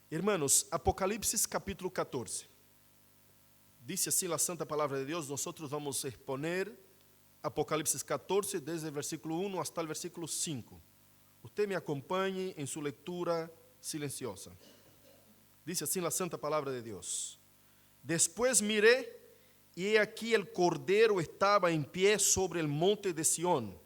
Hermanos, Apocalipsis capítulo 14. Dice así la santa palabra de Dios. Nosotros vamos a exponer Apocalipsis 14 desde el versículo 1 hasta el versículo 5. Usted me acompañe en su lectura silenciosa. Dice así la santa palabra de Dios. Después miré y he aquí el Cordero estaba en pie sobre el monte de Sión,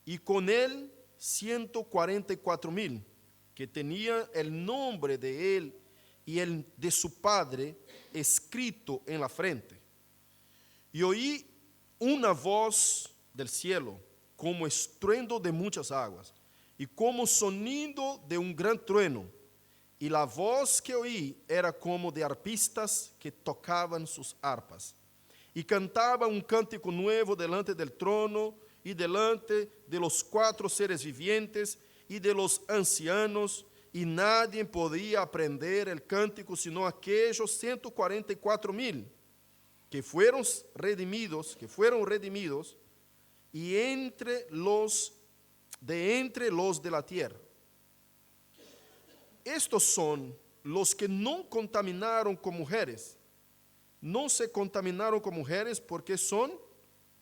y con él 144,000 que tenía el nombre de él y el de su padre escrito en la frente. Y oí una voz del cielo, como estruendo de muchas aguas, y como sonido de un gran trueno. Y la voz que oí era como de arpistas que tocaban sus arpas. Y cantaba un cántico nuevo delante del trono y delante de los 4 seres vivientes y de los ancianos, y nadie podía aprender el cántico sino aquellos 144,000 que fueron redimidos, y entre los de la tierra. Estos son los que no contaminaron con mujeres, no se contaminaron con mujeres porque son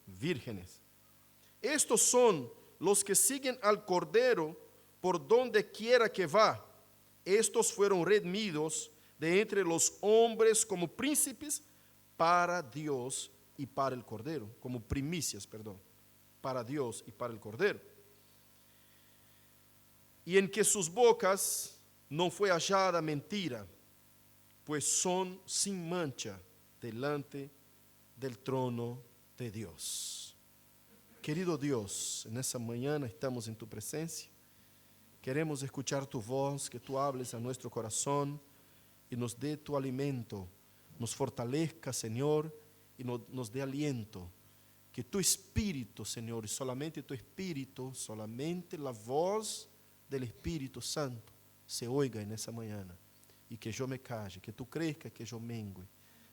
vírgenes. Estos son los que siguen al Cordero por donde quiera que va. Estos fueron redimidos de entre los hombres como príncipes para Dios y para el Cordero, como primicias, para Dios y para el Cordero. Y en que sus bocas no fue hallada mentira, pues son sin mancha delante del trono de Dios. Querido Dios, en esa mañana estamos en tu presencia. Queremos escuchar tu voz, que tú hables a nuestro corazón y nos dé tu alimento, nos fortalezca, Señor, y nos dé aliento. Que tu Espíritu, Señor, y solamente tu Espíritu, solamente la voz del Espíritu Santo se oiga en esa mañana, y que yo me calle, que tú crezcas, que yo mengue.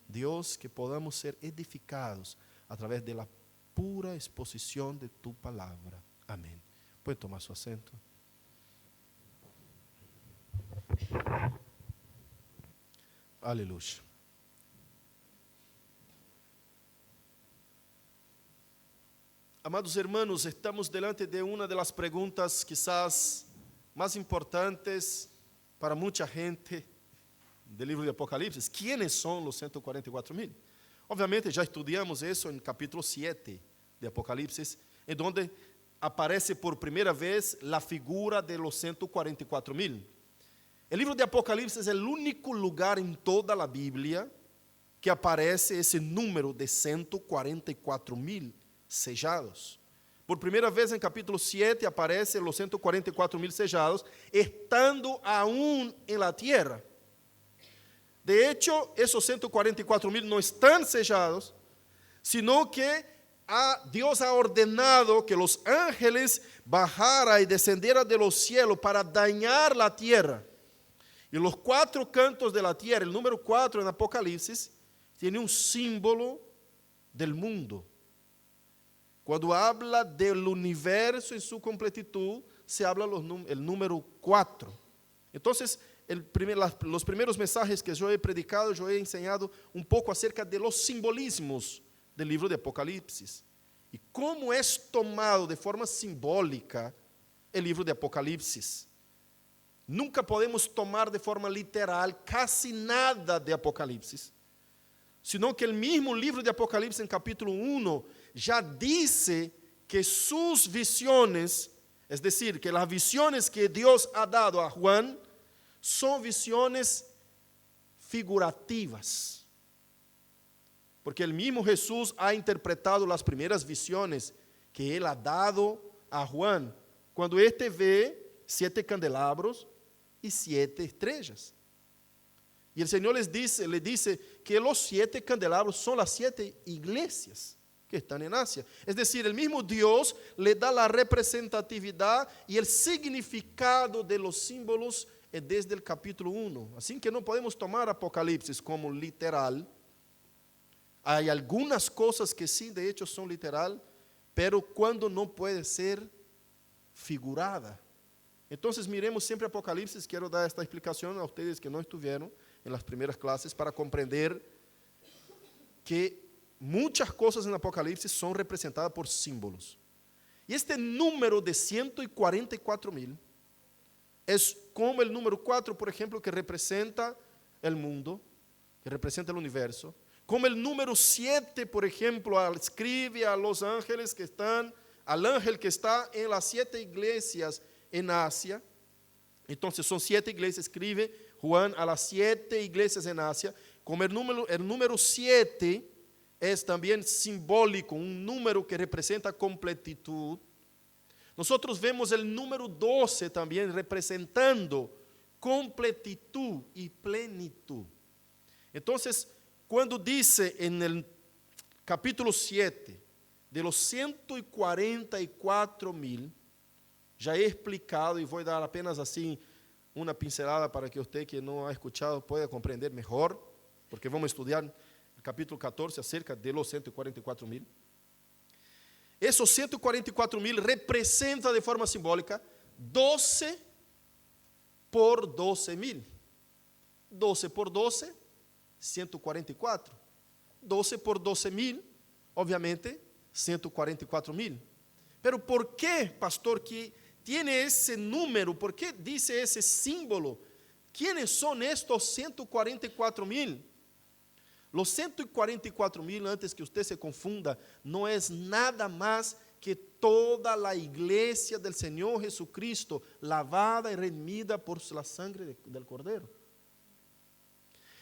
Dios, que podamos ser edificados a través de la pura exposición de tu palabra. Amén. Puede tomar su asiento. Aleluya. Amados hermanos, estamos delante de una de las preguntas quizás más importantes para mucha gente del libro de Apocalipsis. ¿Quiénes son los 144,000? Obviamente ya estudiamos eso en capítulo 7 de Apocalipsis, en donde aparece por primera vez la figura de los 144,000. El libro de Apocalipsis es el único lugar en toda la Biblia que aparece ese número de 144,000 sellados. Por primera vez en capítulo 7 aparecen los 144,000 sellados, estando aún en la tierra. De hecho, esos 144,000 no están sellados, sino que Dios ha ordenado que los ángeles bajaran y descendieran de los cielos para dañar la tierra. Y los 4 cantos de la tierra, el número 4 en Apocalipsis, tiene un símbolo del mundo. Cuando habla del universo en su completitud, se habla el número 4. Entonces, los primeros mensajes que yo he predicado, yo he enseñado un poco acerca de los simbolismos del libro de Apocalipsis y cómo es tomado de forma simbólica el libro de Apocalipsis. Nunca podemos tomar de forma literal casi nada de Apocalipsis, sino que el mismo libro de Apocalipsis en capítulo 1 ya dice que sus visiones, es decir, que las visiones que Dios ha dado a Juan, son visiones figurativas. Porque el mismo Jesús ha interpretado las primeras visiones que él ha dado a Juan, cuando éste ve 7 candelabros y 7 estrellas. Y el Señor le dice que los 7 candelabros son las 7 iglesias que están en Asia. Es decir, el mismo Dios le da la representatividad y el significado de los símbolos desde el capítulo 1. Así que no podemos tomar Apocalipsis como literal. Hay algunas cosas que sí, de hecho, son literal, pero cuando no puede ser figurada. Entonces miremos siempre Apocalipsis. Quiero dar esta explicación a ustedes que no estuvieron en las primeras clases para comprender que muchas cosas en Apocalipsis son representadas por símbolos. Y este número de 144,000 es como el número 4, por ejemplo, que representa el mundo, que representa el universo. Como el número 7, por ejemplo, escribe a los ángeles que están, al ángel que está en las 7 iglesias en Asia. Entonces son 7 iglesias, escribe Juan a las 7 iglesias en Asia. Como el número 7 es también simbólico, un número que representa completitud. Nosotros vemos el número 12 también representando completitud y plenitud. Entonces, cuando dice en el capítulo 7 de los 144,000, ya he explicado y voy a dar apenas así una pincelada para que usted que no ha escuchado pueda comprender mejor, porque vamos a estudiar el capítulo 14 acerca de los 144,000. Esos 144,000 representan de forma simbólica 12 por 12,000. 12 por 12, 144. 12 por 12,000, obviamente, 144,000. Pero ¿por qué, pastor, que tiene ese número? ¿Por qué dice ese símbolo? ¿Quiénes son estos 144,000? Los 144,000, antes que usted se confunda, no es nada más que toda la iglesia del Señor Jesucristo, lavada y redimida por la sangre del Cordero.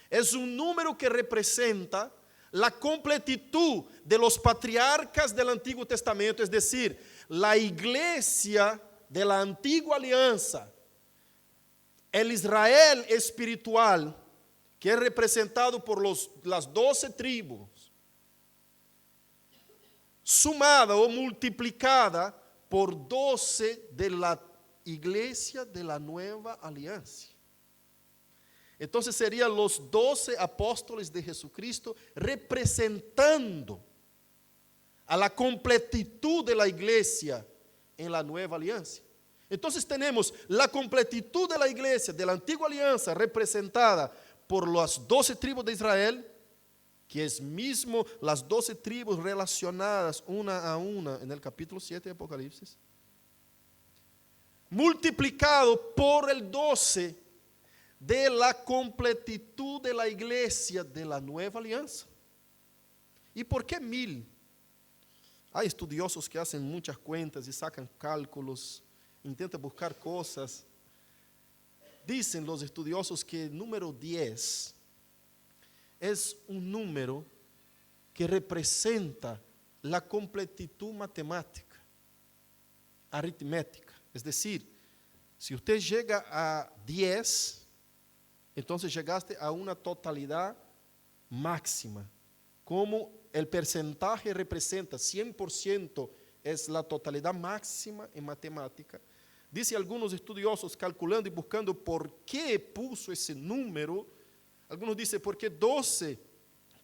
Es un número que representa la completitud de los patriarcas del Antiguo Testamento, es decir, la iglesia de la antigua alianza, el Israel espiritual, que es representado por las 12 tribus, sumada o multiplicada por 12 de la iglesia de la nueva alianza. Entonces serían los 12 apóstoles de Jesucristo representando a la completitud de la iglesia en la nueva alianza. Entonces tenemos la completitud de la iglesia de la antigua alianza representada por las 12 tribus de Israel, que es mismo las 12 tribus relacionadas una a una en el capítulo 7 de Apocalipsis, multiplicado por el 12 de la completitud de la iglesia de la nueva alianza. ¿Y por qué 1,000? Hay estudiosos que hacen muchas cuentas y sacan cálculos, intentan buscar cosas. Dicen los estudiosos que el número 10 es un número que representa la completitud matemática, aritmética. Es decir, si usted llega a 10, entonces llegaste a una totalidad máxima. Como el porcentaje representa 100%, es la totalidad máxima en matemática. Dice algunos estudiosos, calculando y buscando por qué puso ese número. Algunos dicen, porque 12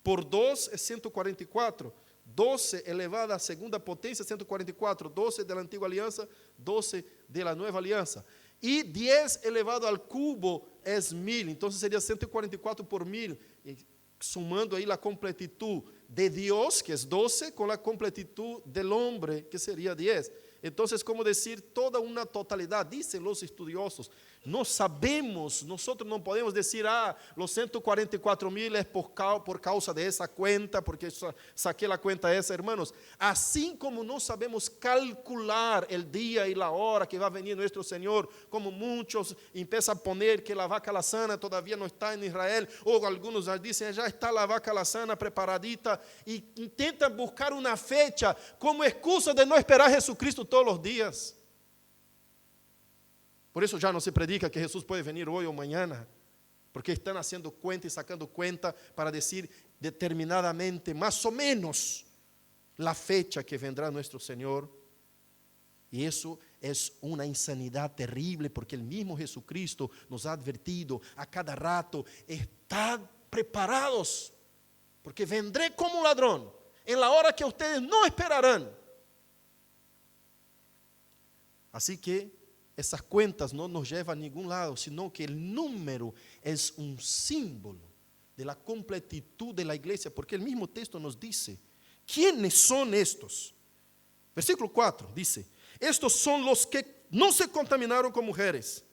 por 2 es 144. 12 elevado a segunda potencia, 144. 12 de la antigua alianza, 12 de la nueva alianza. Y 10 elevado al cubo es 1,000. Entonces sería 144 por 1,000. Sumando ahí la completitud de Dios, que es 12, con la completitud del hombre, que sería 10. Entonces, como decir, toda una totalidad, dicen los estudiosos. No sabemos, nosotros no podemos decir, los 144,000 es por causa de esa cuenta, porque saqué la cuenta esa, hermanos. Así como no sabemos calcular el día y la hora que va a venir nuestro Señor, como muchos empiezan a poner que la vaca lazana todavía no está en Israel, o algunos dicen, ya está la vaca lazana preparadita, y intentan buscar una fecha como excusa de no esperar a Jesucristo todos los días. Por eso ya no se predica que Jesús puede venir hoy o mañana, porque están haciendo cuenta y sacando cuenta para decir determinadamente, más o menos, la fecha que vendrá nuestro Señor. Y eso es una insanidad terrible, porque el mismo Jesucristo nos ha advertido a cada rato, estad preparados, porque vendré como un ladrón, en la hora que ustedes no esperarán. Así que esas cuentas no nos llevan a ningún lado, sino que el número es un símbolo de la completitud de la iglesia, porque el mismo texto nos dice, ¿quiénes son estos? Versículo 4 dice, estos son los que no se contaminaron con mujeres.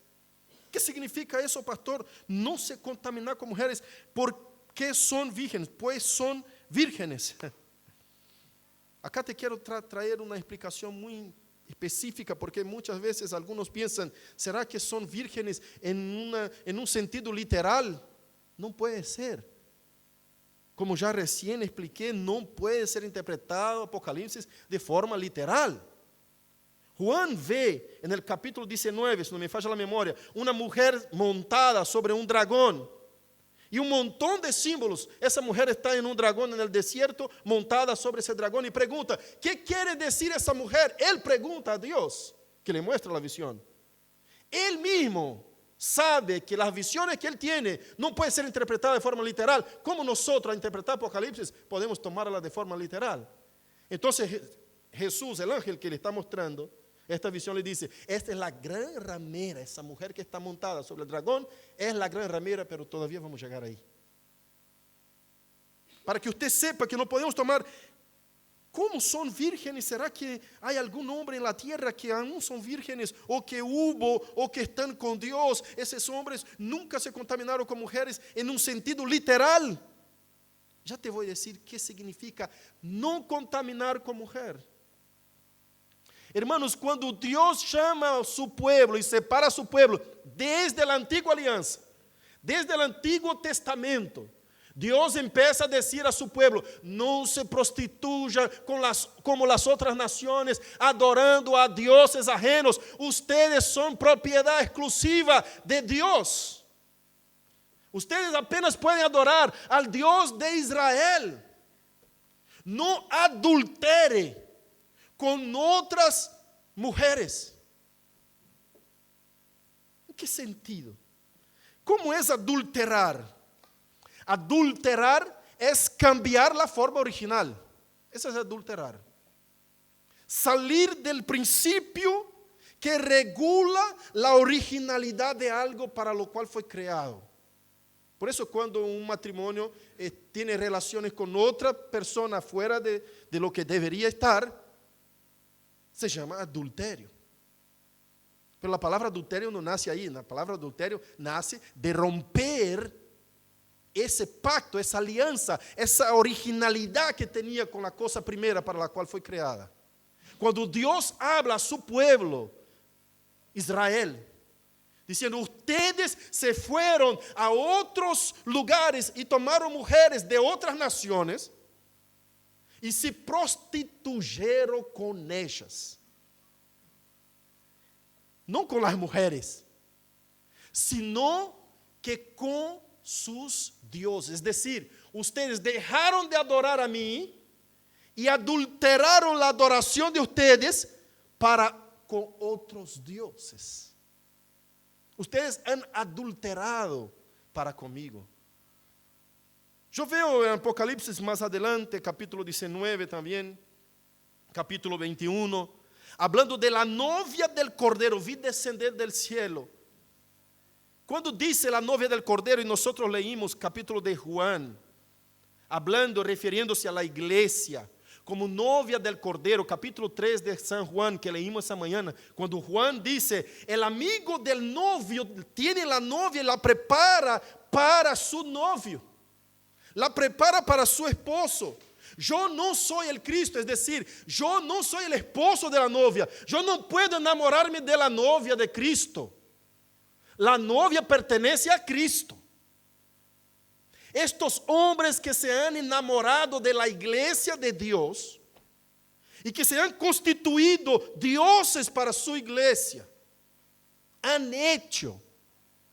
¿Qué significa eso, pastor? No se contaminar con mujeres. ¿Por qué son vírgenes? Pues son vírgenes. Acá te quiero traer una explicación muy específica, porque muchas veces algunos piensan, ¿será que son vírgenes en un sentido literal? No puede ser. Como ya recién expliqué, no puede ser interpretado Apocalipsis de forma literal. Juan ve en el capítulo 19, si no me falla la memoria, una mujer montada sobre un dragón y un montón de símbolos. Esa mujer está en un dragón en el desierto, montada sobre ese dragón, y pregunta, ¿qué quiere decir esa mujer? Él pregunta a Dios, que le muestra la visión. Él mismo sabe que las visiones que él tiene no pueden ser interpretadas de forma literal. ¿Cómo nosotros, al interpretar Apocalipsis, podemos tomarlas de forma literal? Entonces Jesús, el ángel que le está mostrando esta visión, le dice, esta es la gran ramera, esa mujer que está montada sobre el dragón, es la gran ramera, pero todavía vamos a llegar ahí. Para que usted sepa que no podemos tomar, ¿cómo son vírgenes? ¿Será que hay algún hombre en la tierra que aún son vírgenes, o que hubo, o que están con Dios? Esos hombres nunca se contaminaron con mujeres en un sentido literal. Ya te voy a decir qué significa no contaminar con mujer. Hermanos, cuando Dios llama a su pueblo y separa a su pueblo desde la antigua alianza, desde el Antiguo Testamento, Dios empieza a decir a su pueblo, no se prostituya como las otras naciones, adorando a dioses ajenos. Ustedes son propiedad exclusiva de Dios. Ustedes apenas pueden adorar al Dios de Israel. No adultere con otras mujeres. ¿En qué sentido? ¿Cómo es adulterar? Adulterar es cambiar la forma original. Eso es adulterar. Salir del principio que regula la originalidad de algo para lo cual fue creado. Por eso cuando un matrimonio tiene relaciones con otra persona fuera de lo que debería estar, se llama adulterio. Pero la palabra adulterio no nace ahí. La palabra adulterio nace de romper ese pacto, esa alianza, esa originalidad que tenía con la cosa primera para la cual fue creada. Cuando Dios habla a su pueblo, Israel, diciendo, ustedes se fueron a otros lugares y tomaron mujeres de otras naciones y se prostituyeron con ellas. No con las mujeres, sino que con sus dioses. Es decir, ustedes dejaron de adorar a mí y adulteraron la adoración de ustedes para con otros dioses. Ustedes han adulterado para conmigo. Yo veo en Apocalipsis más adelante, capítulo 19 también, capítulo 21, hablando de la novia del Cordero, vi descender del cielo. Cuando dice la novia del Cordero, y nosotros leímos capítulo de Juan, hablando, refiriéndose a la iglesia, como novia del Cordero, capítulo 3 de San Juan, que leímos esa mañana, cuando Juan dice, el amigo del novio tiene la novia y la prepara para su novio, la prepara para su esposo. Yo no soy el Cristo, es decir, yo no soy el esposo de la novia, yo no puedo enamorarme de la novia de Cristo. La novia pertenece a Cristo. Estos hombres que se han enamorado de la iglesia de Dios y que se han constituido dioses para su iglesia, han hecho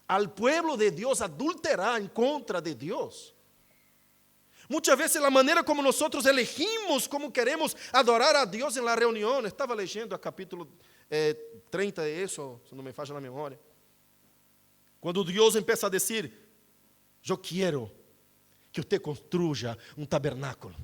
al pueblo de Dios adulterar en contra de Dios. Muchas veces la manera como nosotros elegimos cómo queremos adorar a Dios en la reunión, estaba leyendo el capítulo 30 de eso, si no me falla la memoria, cuando Dios empieza a decir, yo quiero que usted construya un tabernáculo.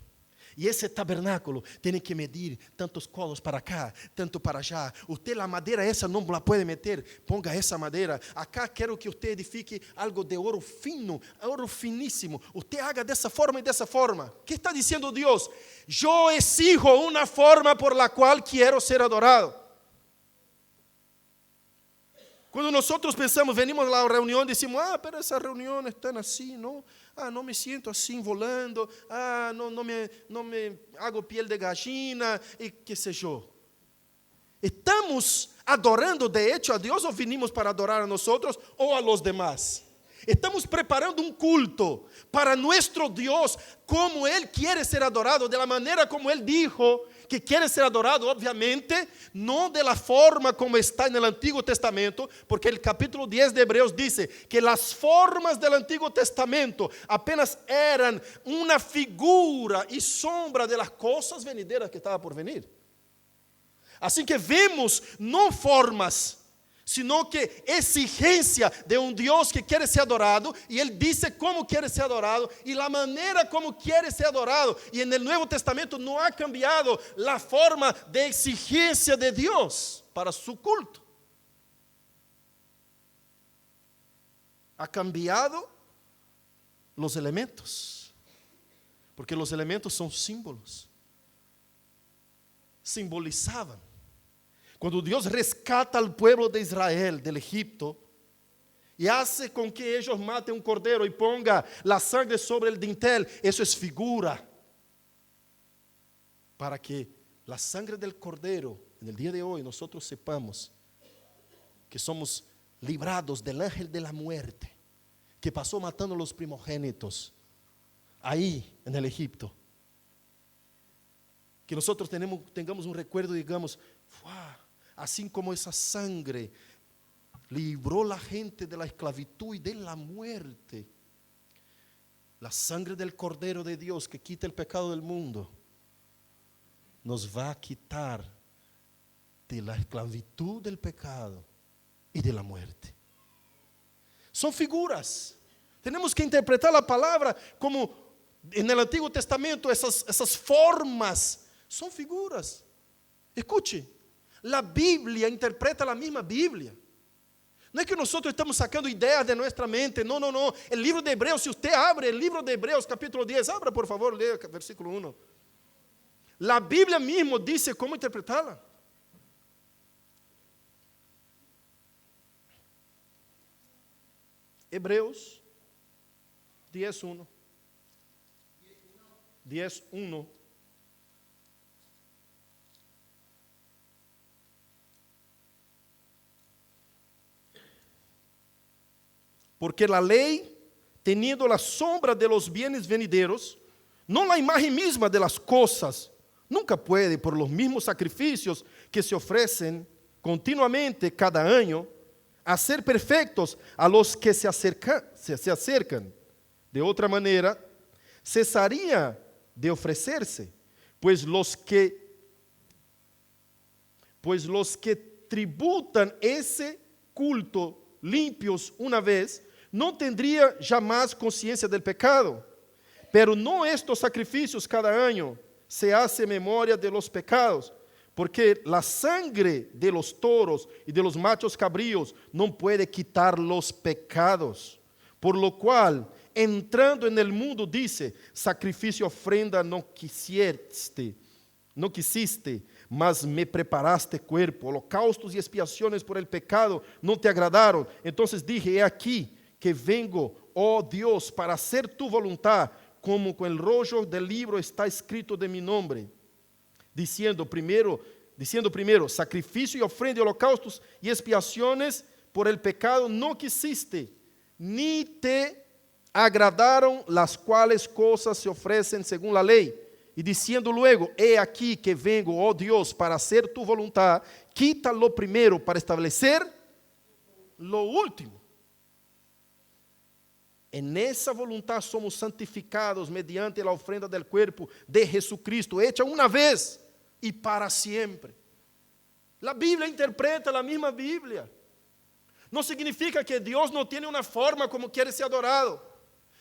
Y ese tabernáculo tiene que medir tantos codos para acá, tanto para allá. Usted la madera esa no la puede meter, ponga esa madera. Acá quiero que usted edifique algo de oro fino, oro finísimo. Usted haga de esa forma y de esa forma. ¿Qué está diciendo Dios? Yo exijo una forma por la cual quiero ser adorado. Cuando nosotros pensamos, venimos a la reunión, decimos, pero esa reunión están así, ¿no? No me siento así volando, no me hago piel de gallina, y qué sé yo. ¿Estamos adorando de hecho a Dios o vinimos para adorar a nosotros o a los demás? Estamos preparando un culto para nuestro Dios, como Él quiere ser adorado, de la manera como Él dijo que quiere ser adorado, obviamente, no de la forma como está en el Antiguo Testamento, porque el capítulo 10 de Hebreos dice que las formas del Antiguo Testamento apenas eran una figura y sombra de las cosas venideras que estaban por venir. Así que vemos no formas, sino que exigencia de un Dios que quiere ser adorado, y Él dice cómo quiere ser adorado y la manera como quiere ser adorado. Y en el Nuevo Testamento no ha cambiado la forma de exigencia de Dios para su culto. Ha cambiado los elementos, porque los elementos son símbolos, simbolizaban. Cuando Dios rescata al pueblo de Israel del Egipto y hace con que ellos maten un cordero y ponga la sangre sobre el dintel, eso es figura. Para que la sangre del cordero, en el día de hoy, nosotros sepamos que somos librados del ángel de la muerte, que pasó matando a los primogénitos ahí en el Egipto. Que nosotros tengamos un recuerdo y digamos, ¡wow! Así como esa sangre libró la gente de la esclavitud y de la muerte, la sangre del Cordero de Dios que quita el pecado del mundo, nos va a quitar de la esclavitud del pecado y de la muerte. Son figuras. Tenemos que interpretar la palabra como en el Antiguo Testamento esas formas son figuras. Escuche. La Biblia interpreta la misma Biblia. No es que nosotros estamos sacando ideas de nuestra mente. No. El libro de Hebreos, si usted abre el libro de Hebreos capítulo 10, abra por favor, lea el versículo 1. La Biblia mismo dice cómo interpretarla. Hebreos 10:1. 10:1. Porque la ley, teniendo la sombra de los bienes venideros, no la imagen misma de las cosas, nunca puede, por los mismos sacrificios que se ofrecen continuamente cada año, hacer perfectos a los que se acercan. De otra manera, cesaría de ofrecerse, pues los que tributan ese culto limpios una vez, no tendría jamás conciencia del pecado. Pero no estos sacrificios cada año se hace memoria de los pecados, porque la sangre de los toros y de los machos cabríos no puede quitar los pecados. Por lo cual, entrando en el mundo, dice, sacrificio, ofrenda no quisiste, mas me preparaste cuerpo. Holocaustos y expiaciones por el pecado no te agradaron. Entonces dije, he aquí que vengo, oh Dios, para hacer tu voluntad, como con el rollo del libro está escrito de mi nombre. Diciendo primero, sacrificio y ofrenda y holocaustos y expiaciones por el pecado no quisiste, ni te agradaron, las cuales cosas se ofrecen según la ley. Y diciendo luego, he aquí que vengo, oh Dios, para hacer tu voluntad, quita lo primero para establecer lo último. En esa voluntad somos santificados mediante la ofrenda del cuerpo de Jesucristo, hecha una vez y para siempre. La Biblia interpreta la misma Biblia. No significa que Dios no tiene una forma como quiere ser adorado,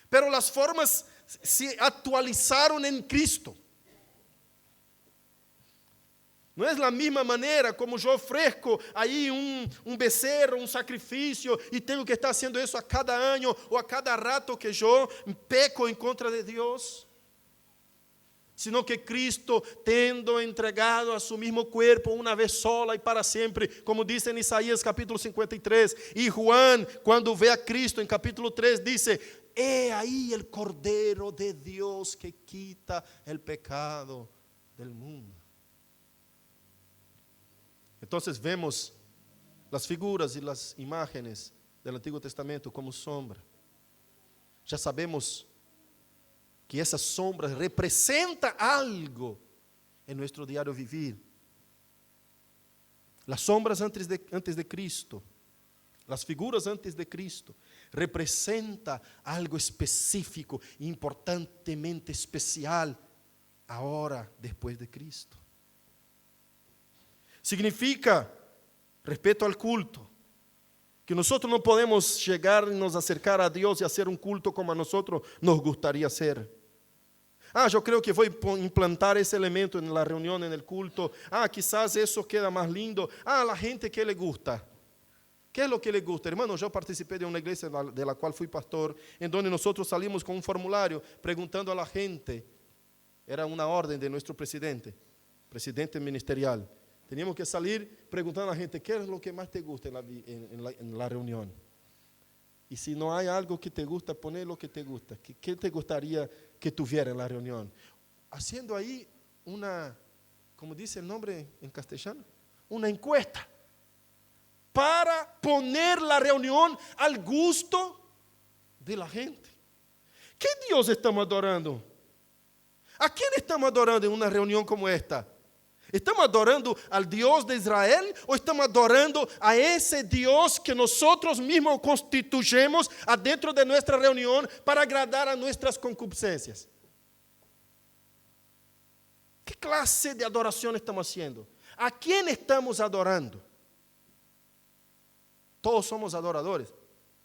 pero las formas se actualizaron en Cristo. Não é a mesma maneira como eu ofereço aí um becerro, um sacrifício, e tenho que estar fazendo isso a cada ano ou a cada rato que eu peco em contra de Deus. Sino que Cristo, tendo entregado a su mismo cuerpo una vez sola y para siempre, como dice en Isaías capítulo 53, y Juan, cuando ve a Cristo en capítulo 3, dice: he ahí el Cordero de Dios que quita el pecado del mundo. Entonces vemos las figuras y las imágenes del Antiguo Testamento como sombra. Ya sabemos que essa sombra representa algo em nosso diário vivir. As sombras antes de Cristo, as figuras antes de Cristo, representa algo específico, importantemente especial, agora, depois de Cristo. Significa, respeito ao culto, que nós não podemos chegar e nos acercar a Deus e fazer um culto como a nós nos gostaria ser. Eu creio que vou implantar esse elemento na reunião, no culto. Quizás isso queda mais lindo. A gente que le gusta. ¿Qué es lo que le gusta? Hermano, yo participé de una iglesia de la cual fui pastor, en donde nosotros salimos con un formulario preguntando a la gente. Era una orden de nuestro presidente ministerial. Teníamos que salir preguntando a la gente, ¿qué es lo que más te gusta en la reunión? Y si no hay algo que te gusta, poner lo que te gusta. ¿Qué te gustaría que tuviera en la reunión? Haciendo ahí una, ¿cómo dice el nombre en castellano? Una encuesta. Para poner la reunión al gusto de la gente. ¿Qué Dios estamos adorando? ¿A quién estamos adorando en una reunión como esta? ¿Estamos adorando al Dios de Israel o estamos adorando a ese Dios que nosotros mismos constituyemos adentro de nuestra reunión para agradar a nuestras concupiscencias? ¿Qué clase de adoración estamos haciendo? ¿A quién estamos adorando? Todos somos adoradores.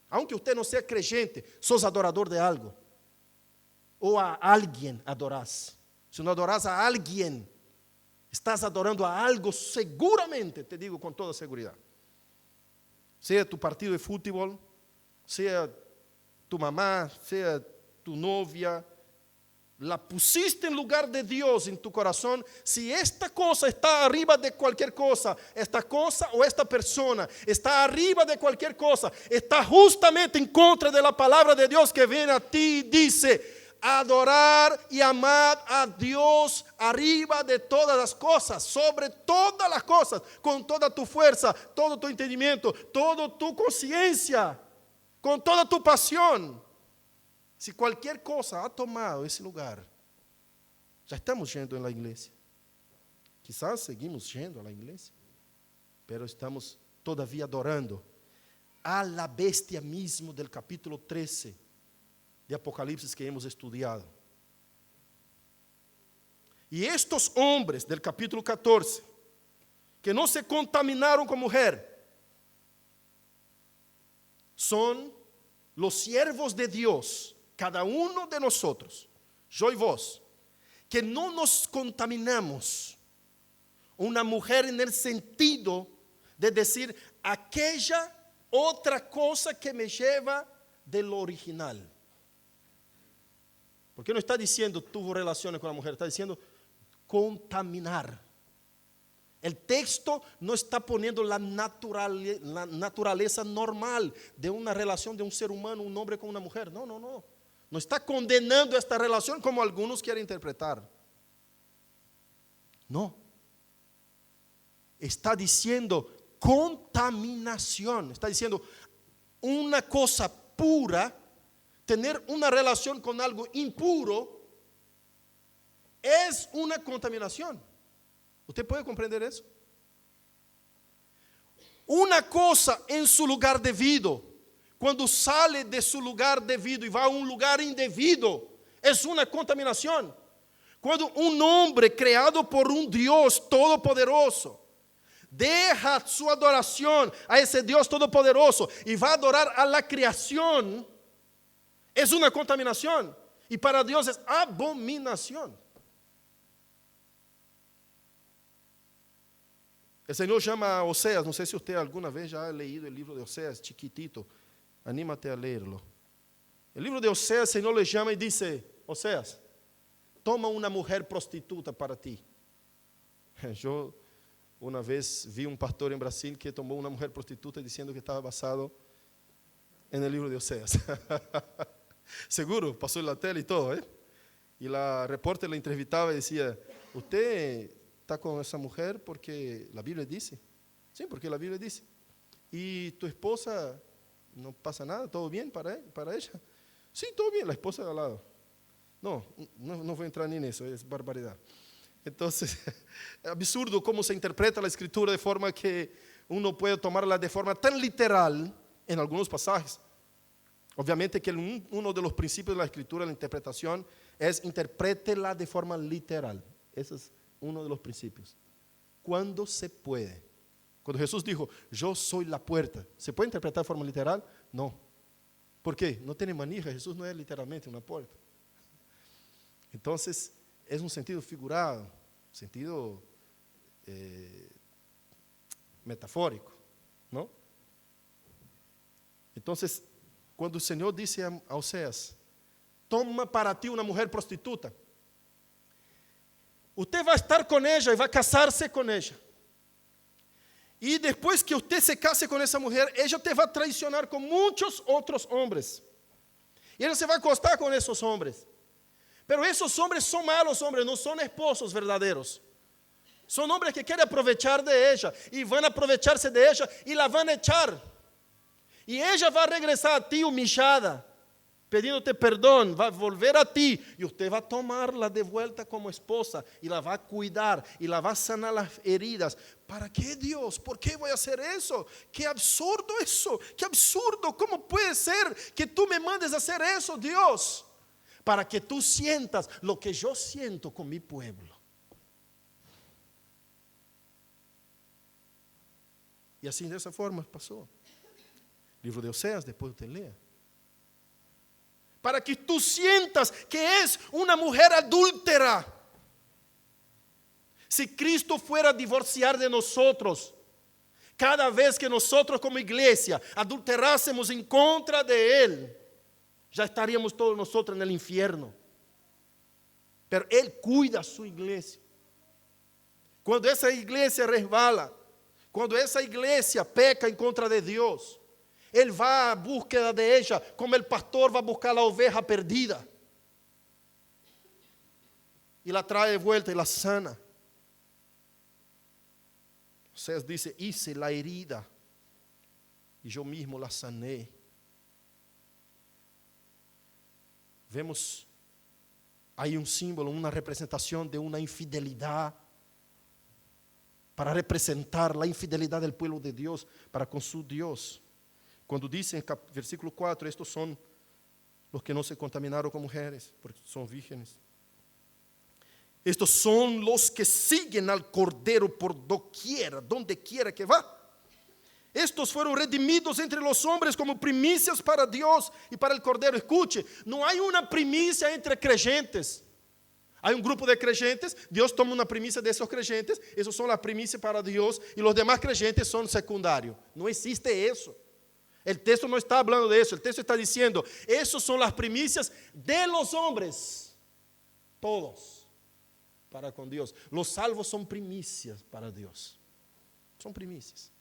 Aunque usted no sea creyente, sos adorador de algo. O a alguien adorás. Si no adorás a alguien, estás adorando a algo seguramente, te digo con toda seguridad. Sea tu partido de fútbol, sea tu mamá, sea tu novia, la pusiste en lugar de Dios en tu corazón. Si esta cosa está arriba de cualquier cosa, esta cosa o esta persona está arriba de cualquier cosa, está justamente en contra de la palabra de Dios que viene a ti y dice: adorar y amar a Dios arriba de todas las cosas, sobre todas las cosas, con toda tu fuerza, todo tu entendimiento, toda tu conciencia, con toda tu pasión. Si cualquier cosa ha tomado ese lugar, ya estamos yendo en la iglesia. Quizás seguimos yendo a la iglesia, pero estamos todavía adorando a la bestia mismo del capítulo 13 de Apocalipsis que hemos estudiado. Y estos hombres del capítulo 14, que no se contaminaron con mujer, son los siervos de Dios, cada uno de nosotros, yo y vos, que no nos contaminamos. Una mujer en el sentido de decir aquella otra cosa que me lleva del original. Porque no está diciendo tuvo relaciones con la mujer, está diciendo contaminar. El texto no está poniendo la naturaleza normal de una relación de un ser humano, un hombre con una mujer. No. No está condenando esta relación como algunos quieren interpretar. No. Está diciendo contaminación. Está diciendo una cosa pura, tener una relación con algo impuro, es una contaminación. ¿Usted puede comprender eso? Una cosa en su lugar debido, cuando sale de su lugar debido y va a un lugar indebido, es una contaminación. Cuando un hombre creado por un Dios todopoderoso deja su adoración a ese Dios todopoderoso y va a adorar a la creación, es una contaminación. Y para Dios es abominación. El Señor llama a Oseas, no sé si usted alguna vez ya ha leído el libro de Oseas, chiquitito, anímate a leerlo. El libro de Oseas, el Señor le llama y dice, Oseas, toma una mujer prostituta para ti. Yo una vez vi un pastor en Brasil que tomó una mujer prostituta diciendo que estaba basado en el libro de Oseas. Seguro, pasó en la tele y todo, ¿eh? Y la reportera le entrevistaba y decía, ¿usted está con esa mujer porque la Biblia dice? Sí, porque la Biblia dice. ¿Y tu esposa no pasa nada? ¿Todo bien para ella? Sí, todo bien, la esposa de al lado. No voy a entrar ni en eso, es barbaridad. Entonces, es absurdo cómo se interpreta la Escritura de forma que uno puede tomarla de forma tan literal en algunos pasajes. Obviamente que uno de los principios de la Escritura, la interpretación, es interprétela de forma literal. Ese es uno de los principios. Cuando se puede. Cuando Jesús dijo, yo soy la puerta, ¿se puede interpretar de forma literal? No. ¿Por qué? No tiene manija, Jesús no es literalmente una puerta. Entonces, es un sentido figurado, un sentido metafórico, ¿no? Entonces, cuando el Señor dice a Oseas, toma para ti una mujer prostituta, usted va a estar con ella y va a casarse con ella. Y después que usted se case con esa mujer, ella te va a traicionar con muchos otros hombres. Y ella se va a acostar con esos hombres. Pero esos hombres son malos hombres, no son esposos verdaderos. Son hombres que quieren aprovechar de ella y van a aprovecharse de ella y la van a echar. Y ella va a regresar a ti humillada, pidiéndote perdón, va a volver a ti y usted va a tomarla de vuelta como esposa y la va a cuidar y la va a sanar las heridas. ¿Para qué, Dios? ¿Por qué voy a hacer eso? ¡Qué absurdo eso! ¡Qué absurdo! ¿Cómo puede ser que tú me mandes a hacer eso, Dios? Para que tú sientas lo que yo siento con mi pueblo. Y así de esa forma pasó. Libro de Oseas, después usted lea. Para que tú sientas que es una mujer adúltera. Si Cristo fuera a divorciar de nosotros, cada vez que nosotros como iglesia adulterásemos en contra de Él, ya estaríamos todos nosotros en el infierno. Pero Él cuida a su iglesia. Cuando esa iglesia resbala, cuando esa iglesia peca en contra de Dios, Él va a búsqueda de ella, como el pastor va a buscar la oveja perdida. Y la trae de vuelta y la sana. Oseas dice, hice la herida y yo mismo la sané. Vemos ahí un símbolo, una representación de una infidelidad para representar la infidelidad del pueblo de Dios para con su Dios. Cuando dice en versículo 4, estos son los que no se contaminaron con mujeres, porque son vírgenes. Estos son los que siguen al Cordero por doquiera, donde quiera que va. Estos fueron redimidos entre los hombres como primicias para Dios y para el Cordero. Escuche, no hay una primicia entre creyentes. Hay un grupo de creyentes, Dios toma una primicia de esos creyentes, esos son las primicias para Dios y los demás creyentes son secundarios. No existe eso. El texto no está hablando de eso, el texto está diciendo, esos son las primicias de los hombres, todos, para con Dios. Los salvos son primicias para Dios, son primicias.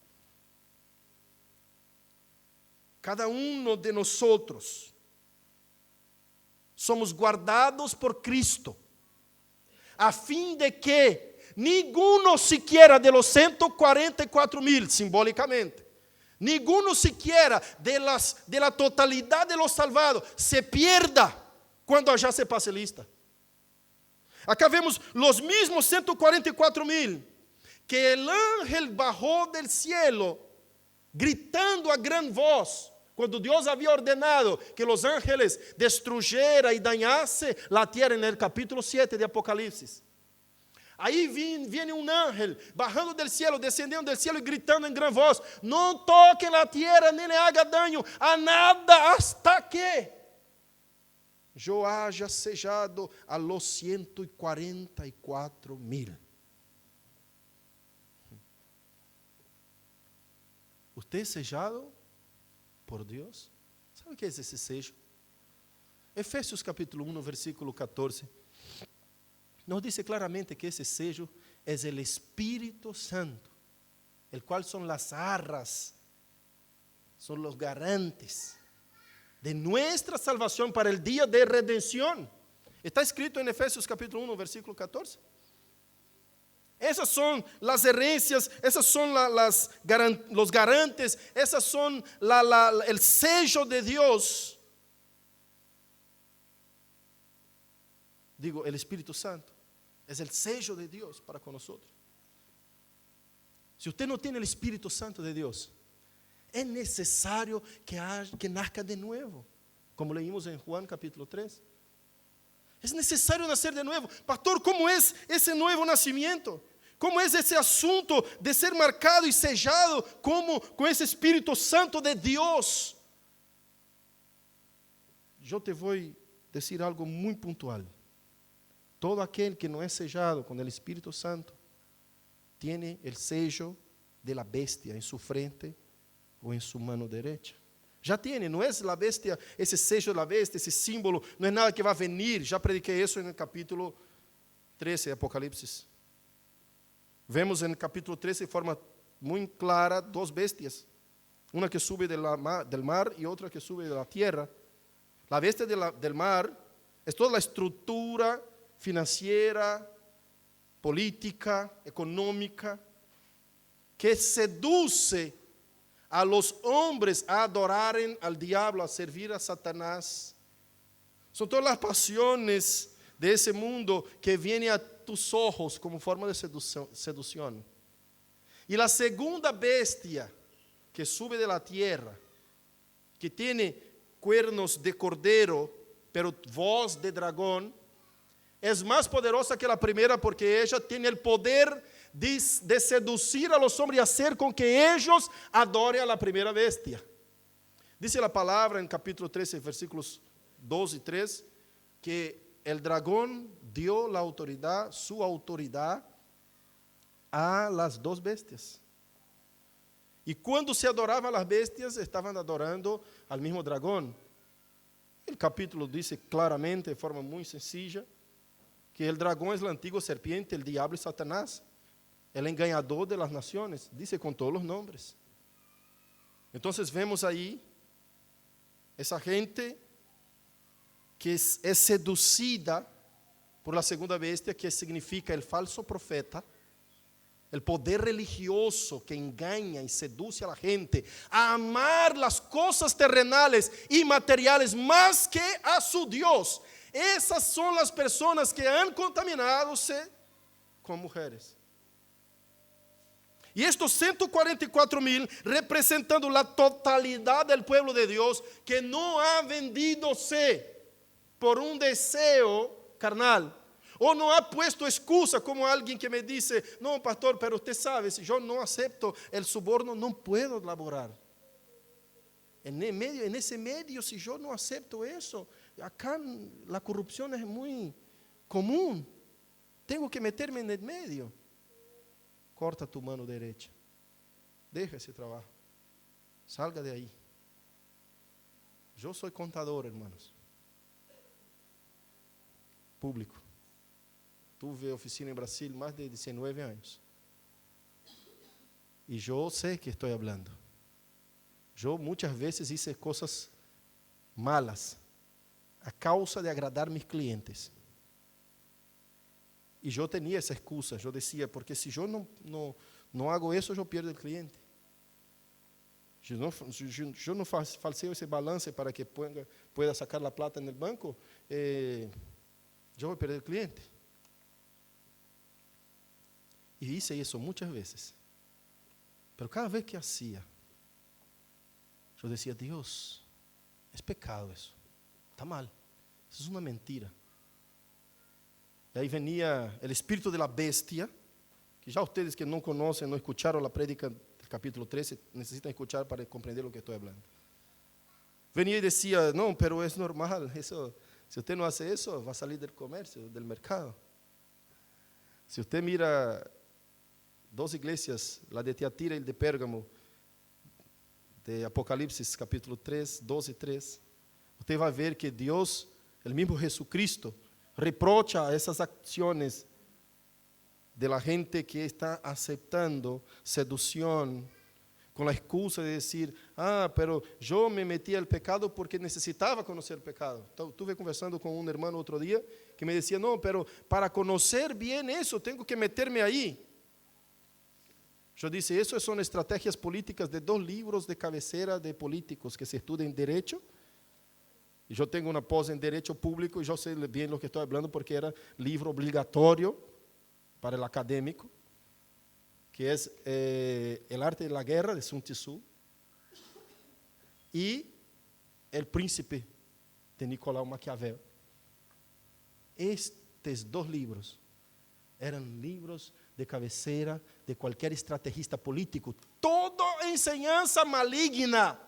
Cada uno de nosotros somos guardados por Cristo, a fin de que ninguno siquiera de los 144,000, simbólicamente, ninguno siquiera de la totalidad de los salvados se pierda cuando allá se pase lista. Acá vemos los mismos 144,000 que el ángel bajó del cielo gritando a gran voz, cuando Dios había ordenado que los ángeles destruyeran y dañasen la tierra en el capítulo 7 de Apocalipsis. Ahí viene un ángel bajando del cielo, descendiendo del cielo y gritando en gran voz, no toque la tierra ni le haga daño a nada hasta que yo haya sellado a los 144,000. ¿Usted es sellado por Dios? ¿Sabe qué es ese sello? Efesios capítulo 1, versículo 14, nos dice claramente que ese sello es el Espíritu Santo, el cual son las arras, son los garantes de nuestra salvación para el día de redención. Está escrito en Efesios capítulo 1, versículo 14. Esas son las herencias, esas son los garantes, esas son el sello de Dios. Digo, el Espíritu Santo es el sello de Dios para con nosotros. Si usted no tiene el Espíritu Santo de Dios, es necesario que nazca de nuevo, como leímos en Juan capítulo 3. Es necesario nacer de nuevo. Pastor, ¿cómo es ese nuevo nacimiento? ¿Cómo es ese asunto de ser marcado y sellado con ese Espíritu Santo de Dios? Yo te voy a decir algo muy puntual. Todo aquel que no es sellado con el Espíritu Santo tiene el sello de la bestia en su frente o en su mano derecha. Ya tiene, no es la bestia, ese sello de la bestia, ese símbolo, no es nada que va a venir. Ya prediqué eso en el capítulo 13 de Apocalipsis. Vemos en el capítulo 13 de forma muy clara dos bestias. Una que sube del mar y otra que sube de la tierra. La bestia del mar es toda la estructura financiera, política, económica, que seduce a los hombres a adorar al diablo, a servir a Satanás. Son todas las pasiones de ese mundo que vienen a tus ojos como forma de seducción. Y la segunda bestia que sube de la tierra, que tiene cuernos de cordero, pero voz de dragón, es más poderosa que la primera porque ella tiene el poder de seducir a los hombres y hacer con que ellos adoren a la primera bestia. Dice la palabra en capítulo 13, versículos 2 y 3, que el dragón dio la autoridad, su autoridad, a las dos bestias. Y cuando se adoraban las bestias, estaban adorando al mismo dragón. El capítulo dice claramente, de forma muy sencilla, que el dragón es la antigua serpiente, el diablo y Satanás, el engañador de las naciones, dice con todos los nombres. Entonces vemos ahí esa gente que es seducida por la segunda bestia, que significa el falso profeta, el poder religioso que engaña y seduce a la gente a amar las cosas terrenales y materiales más que a su Dios. Esas son las personas que han contaminado-se con mujeres. Y estos 144,000 representando la totalidad del pueblo de Dios que no ha vendido-se por un deseo carnal. O no ha puesto excusa como alguien que me dice, no pastor, pero usted sabe, si yo no acepto el soborno no puedo laborar. En ese medio, si yo no acepto eso, acá la corrupción es muy común. Tengo que meterme en el medio. Corta tu mano derecha. Deja ese trabajo. Salga de ahí. Yo soy contador, hermanos. Público. Tuve oficina en Brasil más de 19 años. Y yo sé que estoy hablando. Yo muchas veces hice cosas malas a causa de agradar a mis clientes. Y yo tenía esa excusa, yo decía, porque si yo no hago eso, yo pierdo el cliente. Yo no falseo ese balance para que pueda sacar la plata en el banco, yo voy a perder el cliente. Y hice eso muchas veces. Pero cada vez que hacía, yo decía, Dios, es pecado eso, está mal, eso es una mentira. Y ahí venía el espíritu de la bestia, que ya ustedes que no conocen, no escucharon la prédica del capítulo 13, necesitan escuchar para comprender lo que estoy hablando. Venía y decía, no, pero es normal, eso, si usted no hace eso, va a salir del comercio, del mercado. Si usted mira dos iglesias, la de Tiatira y el de Pérgamo, de Apocalipsis capítulo 3, 12 y 3, usted va a ver que Dios, el mismo Jesucristo, reprocha esas acciones de la gente que está aceptando seducción con la excusa de decir, pero yo me metí al pecado porque necesitaba conocer el pecado. Estuve conversando con un hermano otro día que me decía, no, pero para conocer bien eso tengo que meterme ahí. Yo dije, eso son estrategias políticas de 2 libros de cabecera de políticos que se estudian derecho. Y yo tengo una pos en derecho público y yo sé bien lo que estoy hablando porque era libro obligatorio para el académico, que es El arte de la guerra de Sun Tzu y El príncipe de Nicolau Maquiavel. Estos 2 libros eran libros de cabecera de cualquier estrategista político. Toda enseñanza maligna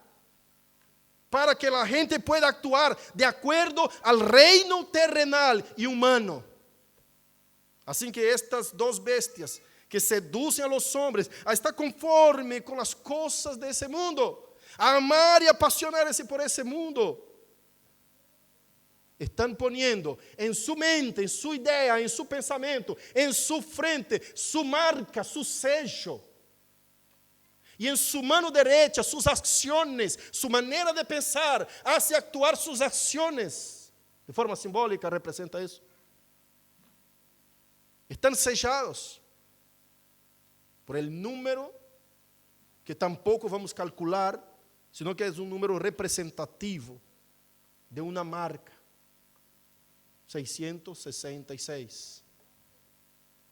para que la gente pueda actuar de acuerdo al reino terrenal y humano. Así que estas 2 bestias que seducen a los hombres a estar conforme con las cosas de ese mundo, a amar y apasionarse por ese mundo, están poniendo en su mente, en su idea, en su pensamiento, en su frente, su marca, su sello. Y en su mano derecha, sus acciones, su manera de pensar, hace actuar sus acciones. De forma simbólica representa eso. Están sellados por el número que tampoco vamos a calcular, sino que es un número representativo de una marca. 666.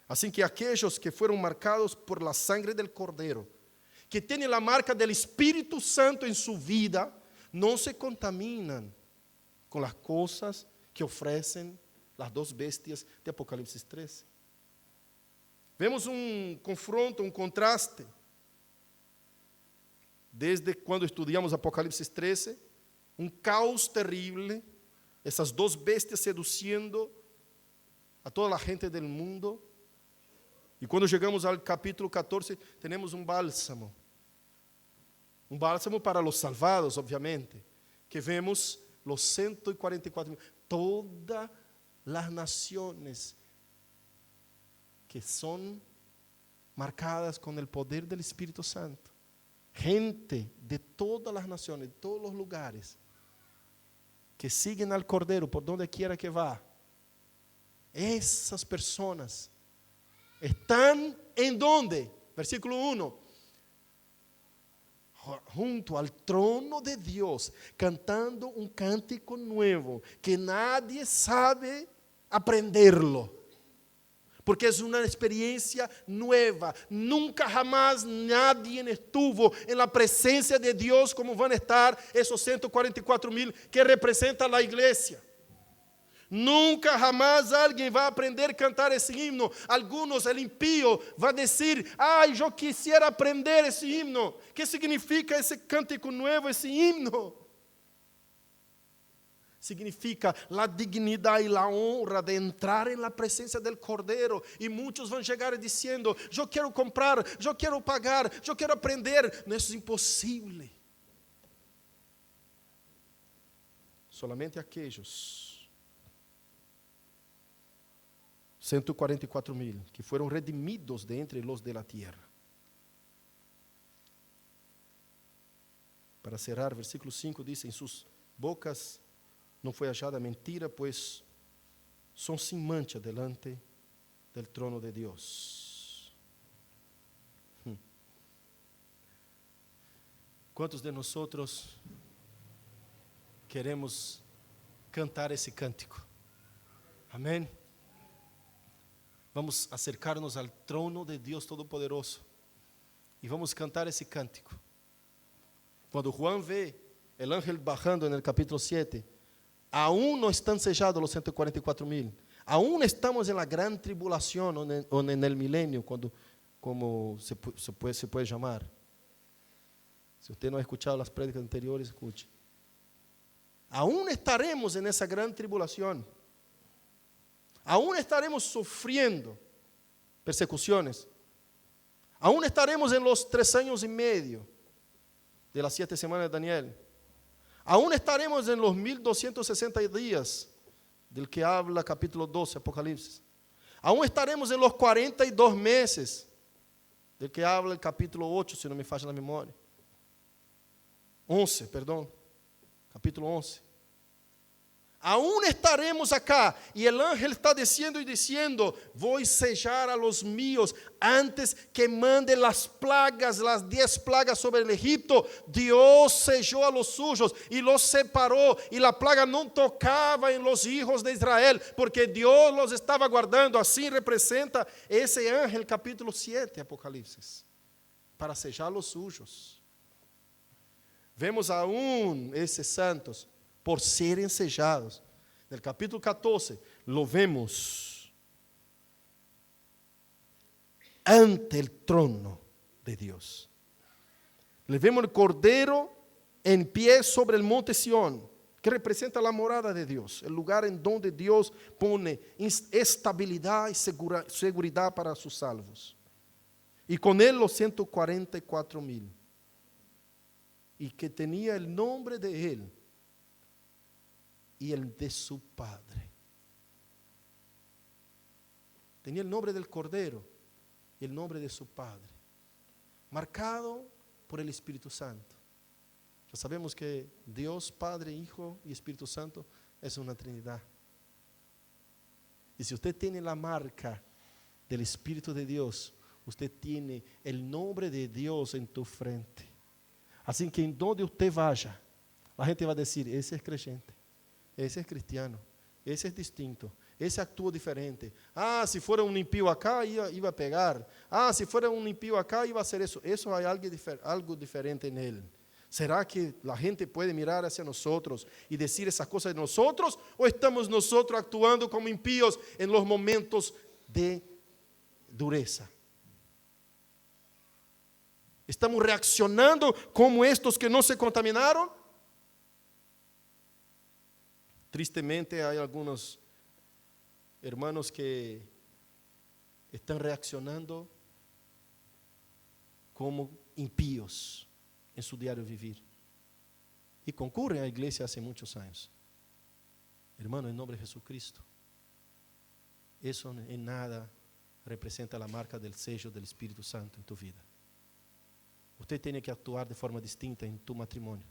Así que aquellos que fueron marcados por la sangre del Cordero, que tienen la marca del Espíritu Santo en su vida, no se contaminan con las cosas que ofrecen las 2 bestias de Apocalipsis 13. Vemos un confronto, un contraste. Desde cuando estudiamos Apocalipsis 13, un caos terrible, esas 2 bestias seduciendo a toda la gente del mundo. Y cuando llegamos al capítulo 14, tenemos un bálsamo para los salvados, obviamente, que vemos los 144,000, todas las naciones que son marcadas con el poder del Espíritu Santo. Gente de todas las naciones, de todos los lugares, que siguen al Cordero por donde quiera que va. Esas personas están en donde, versículo 1, junto al trono de Dios, cantando un cántico nuevo que nadie sabe aprenderlo. Porque es una experiencia nueva. Nunca jamás nadie estuvo en la presencia de Dios como van a estar esos 144,000 que representan la iglesia. Nunca jamás alguien va a aprender a cantar ese himno. Algunos, el impío, va a decir, yo quisiera aprender ese himno. ¿Qué significa ese cántico nuevo, ese himno? Significa la dignidad y la honra de entrar en la presencia del Cordero. Y muchos van a llegar diciendo, yo quiero comprar, yo quiero pagar, yo quiero aprender. No, eso es imposible. Solamente aquellos 144,000 que fueron redimidos de entre los de la tierra. Para cerrar, versículo 5 dice, en sus bocas no fue hallada mentira, pues son sin mancha delante del trono de Dios. ¿Cuántos de nosotros queremos cantar ese cántico? Amén. Vamos a acercarnos al trono de Dios Todopoderoso y vamos a cantar ese cántico. Cuando Juan ve el ángel bajando en el capítulo 7, aún no están sellados los 144,000. Aún estamos en la gran tribulación o en el milenio, como se puede llamar. Si usted no ha escuchado las prédicas anteriores, escuche. Aún estaremos en esa gran tribulación. Aún estaremos sufriendo persecuciones. Aún estaremos en los 3 años y medio. de las 7 semanas de Daniel. Aún estaremos en los 1260 días del que habla capítulo 12, Apocalipsis. Aún estaremos en los 42 meses del que habla el capítulo 8, si no me falla la memoria. 11, perdón, capítulo 11. Aún estaremos acá, y el ángel está diciendo y diciendo: voy a sellar a los míos antes que mande las plagas, las 10 plagas sobre el Egipto. Dios selló a los suyos y los separó, y la plaga no tocaba en los hijos de Israel, porque Dios los estaba guardando. Así representa ese ángel, capítulo 7, Apocalipsis, para sellar a los suyos. Vemos aún esos santos por serem sellados. No capítulo 14, lo vemos ante el trono de Dios. Le vemos el Cordero en pie sobre el monte Sión, que representa la morada de Dios, el lugar en donde Dios pone estabilidad y seguridad para sus salvos. Y con él los 144,000. Y que tenía el nombre de él y el de su Padre. Tenía el nombre del Cordero y el nombre de su Padre, marcado por el Espíritu Santo. Ya sabemos que Dios, Padre, Hijo y Espíritu Santo es una Trinidad. Y si usted tiene la marca del Espíritu de Dios, usted tiene el nombre de Dios en tu frente. Así que en donde usted vaya, la gente va a decir: ese es creyente, ese es cristiano, ese es distinto, ese actúa diferente. Ah, si fuera un impío acá, iba a pegar. Ah, si fuera un impío acá, iba a hacer eso. Eso hay algo diferente en él. ¿Será que la gente puede mirar hacia nosotros y decir esas cosas de nosotros? ¿O estamos nosotros actuando como impíos en los momentos de dureza? ¿Estamos reaccionando como estos que no se contaminaron? Tristemente hay algunos hermanos que están reaccionando como impíos en su diario vivir. Y concurren a la iglesia hace muchos años. Hermano, en nombre de Jesucristo, eso en nada representa la marca del sello del Espíritu Santo en tu vida. Usted tiene que actuar de forma distinta en tu matrimonio.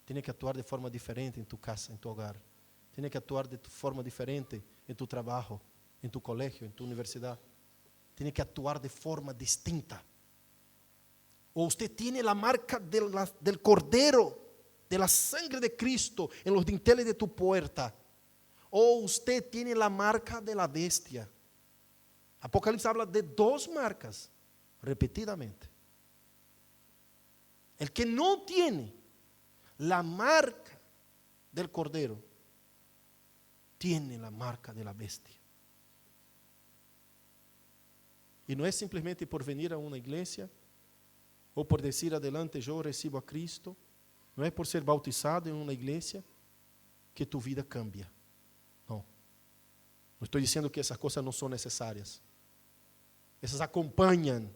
Tiene que actuar de forma diferente en tu casa, en tu hogar. Tiene que actuar de forma diferente en tu trabajo, en tu colegio, en tu universidad. Tiene que actuar de forma distinta. O usted tiene la marca del Cordero, de la sangre de Cristo en los dinteles de tu puerta. O usted tiene la marca de la bestia. Apocalipsis habla de 2 marcas repetidamente. El que no tiene la marca del Cordero tiene la marca de la bestia. Y no es simplemente por venir a una iglesia o por decir adelante yo recibo a Cristo. No es por ser bautizado en una iglesia que tu vida cambia. No. No estoy diciendo que esas cosas no son necesarias. Esas acompañan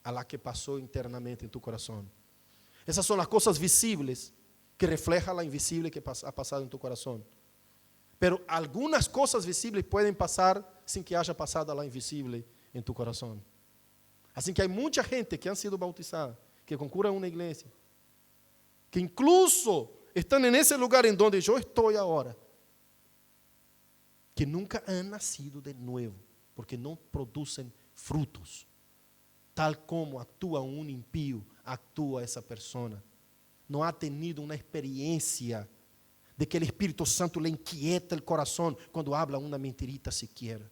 a la que pasó internamente en tu corazón. Esas son las cosas visibles que reflejan la invisible que ha pasado en tu corazón. Pero algunas cosas visibles pueden pasar sin que haya pasado la invisible en tu corazón. Así que hay mucha gente que han sido bautizada, que concurre a una iglesia, que incluso están en ese lugar en donde yo estoy ahora, que nunca han nacido de nuevo, porque no producen frutos. Tal como actúa un impío, actúa esa persona. No ha tenido una experiencia de que el Espíritu Santo le inquieta el corazón cuando habla una mentirita siquiera.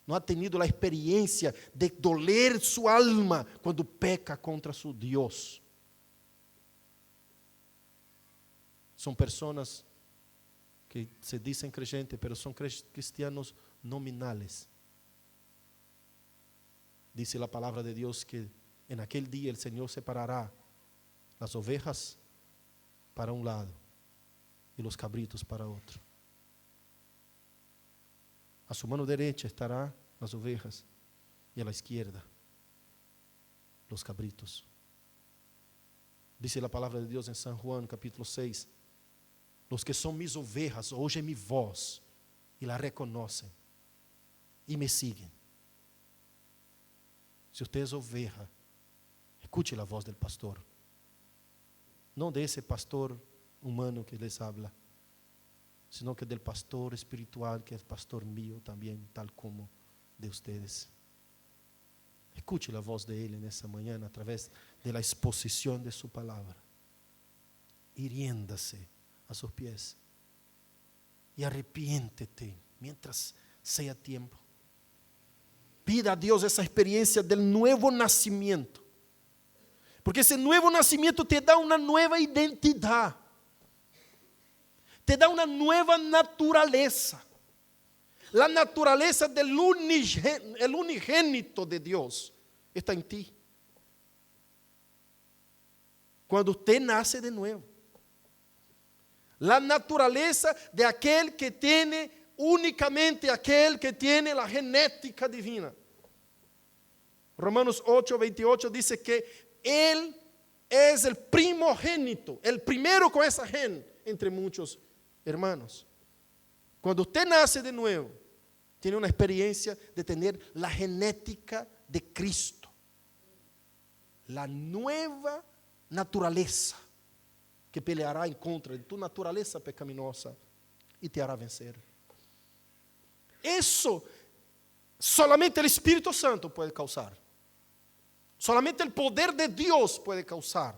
No ha tenido la experiencia de doler su alma cuando peca contra su Dios. Son personas que se dicen creyentes, pero son cristianos nominales. Dice la palabra de Dios que en aquel día el Señor separará las ovejas para un lado y los cabritos para otro. A su mano derecha estarán las ovejas y a la izquierda los cabritos. Dice la palabra de Dios en San Juan capítulo 6. Los que son mis ovejas oyen mi voz y la reconocen y me siguen. Si usted es oveja, escuche la voz del pastor. No de ese pastor humano que les habla, sino que del pastor espiritual que es pastor mío también, tal como de ustedes. Escuche la voz de Él en esta mañana a través de la exposición de su palabra. Y riéndase a sus pies. Y arrepiéntete mientras sea tiempo. Pida a Dios esa experiencia del nuevo nacimiento. Porque ese nuevo nacimiento te da una nueva identidad. Te da una nueva naturaleza. La naturaleza del unigénito de Dios está en ti. Cuando usted nace de nuevo. La naturaleza de aquel que tiene, únicamente aquel que tiene la genética divina. Romanos 8:28 dice que Él es el primogénito, el primero con esa gen entre muchos hermanos. Cuando usted nace de nuevo, tiene una experiencia de tener la genética de Cristo. La nueva naturaleza que peleará en contra de tu naturaleza pecaminosa y te hará vencer. Eso solamente el Espíritu Santo puede causar. Solamente el poder de Dios puede causar.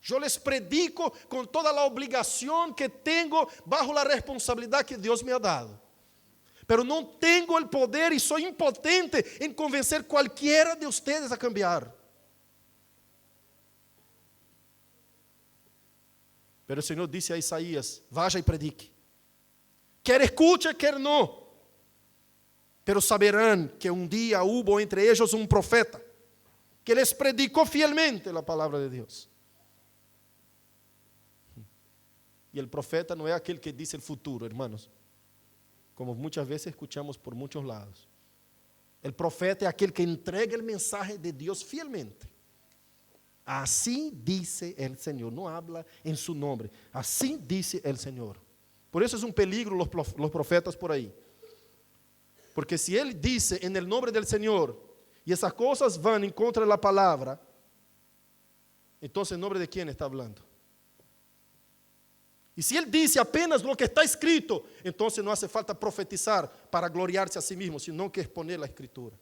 Yo les predico con toda la obligación que tengo bajo la responsabilidad que Dios me ha dado. Pero no tengo el poder y soy impotente en convencer cualquiera de ustedes a cambiar. Pero el Señor dice a Isaías, vaya y predique. Quer escuche, quer no. Pero saberán que un día hubo entre ellos un profeta que les predicó fielmente la palabra de Dios. Y el profeta no es aquel que dice el futuro, hermanos, como muchas veces escuchamos por muchos lados. El profeta es aquel que entrega el mensaje de Dios fielmente. Así dice el Señor, no habla en su nombre, así dice el Señor. Por eso es un peligro los profetas por ahí. Porque si Él dice en el nombre del Señor y esas cosas van en contra de la palabra, entonces ¿en nombre de quién está hablando? Y si Él dice apenas lo que está escrito, entonces no hace falta profetizar para gloriarse a sí mismo, sino que exponer la Escritura.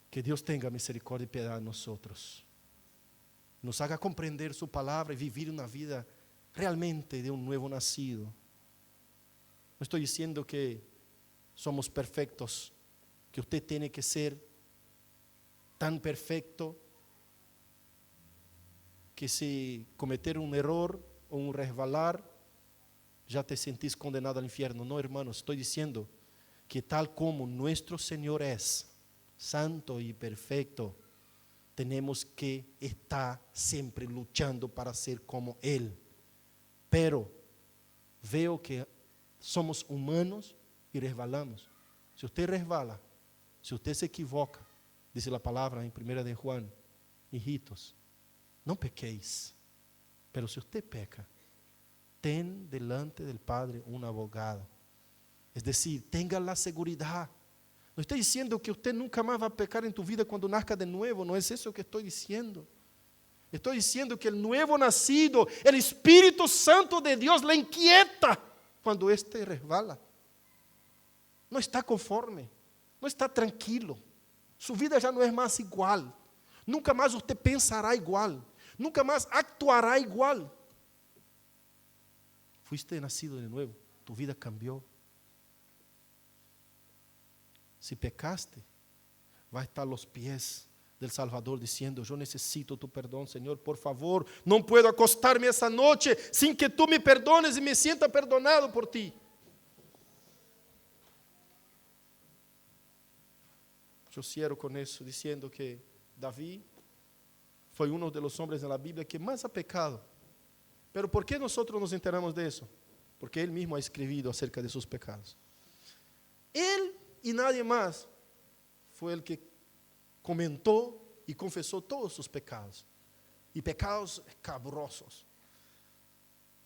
Que Dios tenga misericordia y piedad de nosotros. Nos haga comprender su palabra y vivir una vida realmente de un nuevo nacido. No estoy diciendo que somos perfectos, que usted tiene que ser tan perfecto que si cometer un error o un resbalar, ya te sentís condenado al infierno. No, hermanos, estoy diciendo que tal como nuestro Señor es santo y perfecto, tenemos que estar siempre luchando para ser como Él. Pero veo que somos humanos y resbalamos. Si usted resbala, si usted se equivoca, dice la palabra en 1 de Juan, hijitos, no pequéis. Pero si usted peca, ten delante del Padre un abogado. Es decir, tenga la seguridad. No estoy diciendo que usted nunca más va a pecar en tu vida cuando nazca de nuevo. No es eso que estoy diciendo. Estoy diciendo que el nuevo nacido, el Espíritu Santo de Dios le inquieta cuando éste resbala. No está conforme, no está tranquilo. Su vida ya no es más igual. Nunca más usted pensará igual. Nunca más actuará igual. Fuiste nacido de nuevo, tu vida cambió. Si pecaste, va a estar a los pies del Salvador diciendo, yo necesito tu perdón, Señor, por favor, no puedo acostarme esa noche sin que tú me perdones y me sienta perdonado por ti. Yo cierro con eso diciendo que David fue uno de los hombres en la Biblia que más ha pecado. Pero ¿por qué nosotros nos enteramos de eso? Porque él mismo ha escrito acerca de sus pecados. Él y nadie más fue el que comentó y confesó todos sus pecados. Y pecados escabrosos,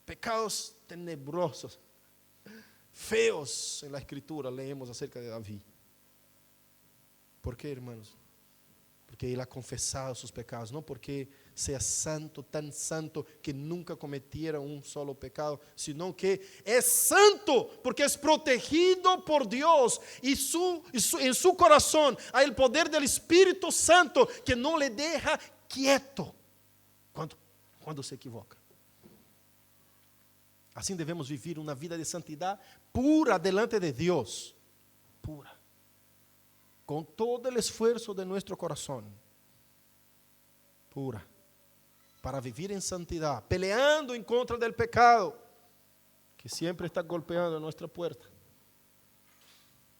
pecados tenebrosos, feos. En la Escritura leemos acerca de David. ¿Por qué, hermanos? Porque él ha confesado sus pecados, no porque sea santo, tan santo que nunca cometiera un solo pecado, sino que es santo porque es protegido por Dios y en su corazón hay el poder del Espíritu Santo que no le deja quieto cuando se equivoca. Assim devemos vivir uma vida de santidade pura delante de Deus, pura, com todo o esforço de nosso coração, pura, para viver em santidade, peleando em contra do pecado, que sempre está golpeando a nossa porta,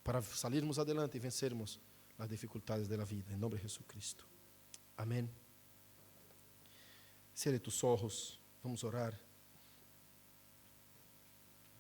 para salirmos adelante e vencermos as dificuldades da vida, em nome de Jesucristo. Amém. Cierre tus ojos, vamos orar.